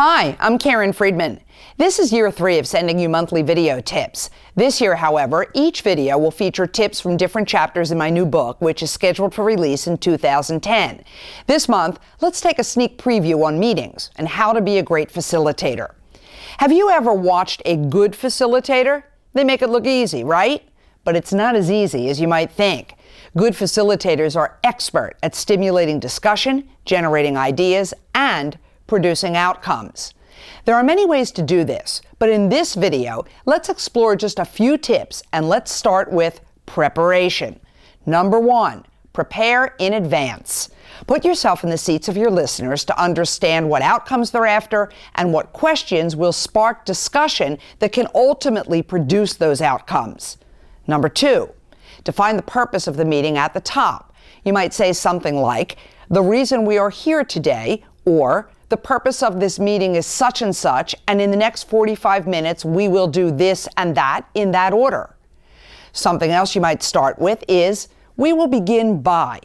Hi, I'm Karen Friedman. This is year 3 of sending you monthly video tips. This year, however, each video will feature tips from different chapters in my new book, which is scheduled for release in 2010. This month, let's take a sneak preview on meetings and how to be a great facilitator. Have you ever watched a good facilitator? They make it look easy, right? But it's not as easy as you might think. Good facilitators are expert at stimulating discussion, generating ideas, and producing outcomes. There are many ways to do this, but in this video, let's explore just a few tips, and let's start with preparation. Number 1, prepare in advance. Put yourself in the seats of your listeners to understand what outcomes they're after and what questions will spark discussion that can ultimately produce those outcomes. Number 2, define the purpose of the meeting at the top. You might say something like, "The reason we are here today," or "The purpose of this meeting is such and such, and in the next 45 minutes we will do this and that in that order." Something else you might start with is, "We will begin by."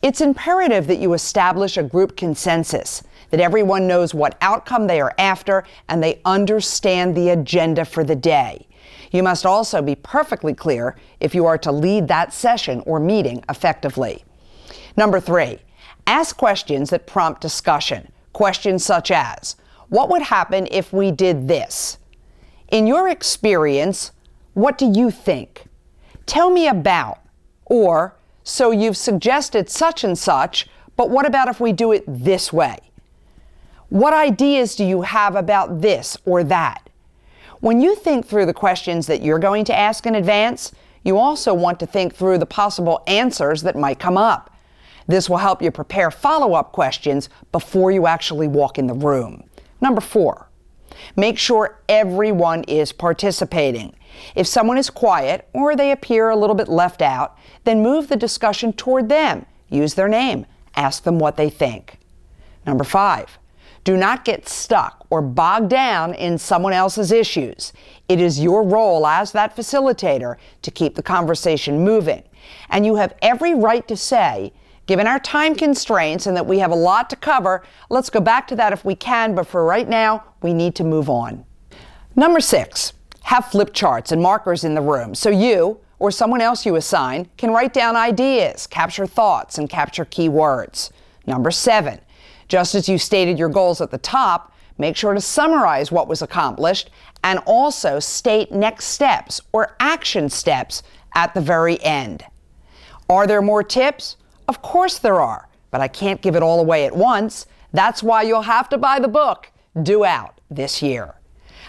It's imperative that you establish a group consensus, that everyone knows what outcome they are after and they understand the agenda for the day. You must also be perfectly clear if you are to lead that session or meeting effectively. Number 3, ask questions that prompt discussion. Questions such as, "What would happen if we did this?" "In your experience, what do you think?" "Tell me about," or, "So you've suggested such and such, but what about if we do it this way?" "What ideas do you have about this or that?" When you think through the questions that you're going to ask in advance, you also want to think through the possible answers that might come up. This will help you prepare follow-up questions before you actually walk in the room. Number 4, make sure everyone is participating. If someone is quiet or they appear a little bit left out, then move the discussion toward them. Use their name. Ask them what they think. Number 5, do not get stuck or bogged down in someone else's issues. It is your role as that facilitator to keep the conversation moving. And you have every right to say, "Given our time constraints and that we have a lot to cover, let's go back to that if we can, but for right now, we need to move on." Number 6, have flip charts and markers in the room so you, or someone else you assign, can write down ideas, capture thoughts, and capture key words. Number 7, just as you stated your goals at the top, make sure to summarize what was accomplished and also state next steps or action steps at the very end. Are there more tips? Of course there are, but I can't give it all away at once. That's why you'll have to buy the book, due out this year.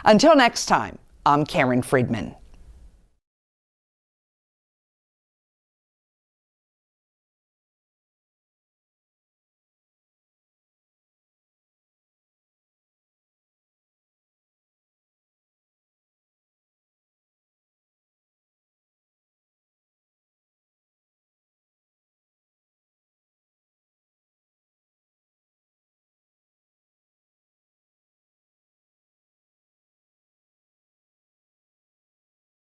Until next time, I'm Karen Friedman.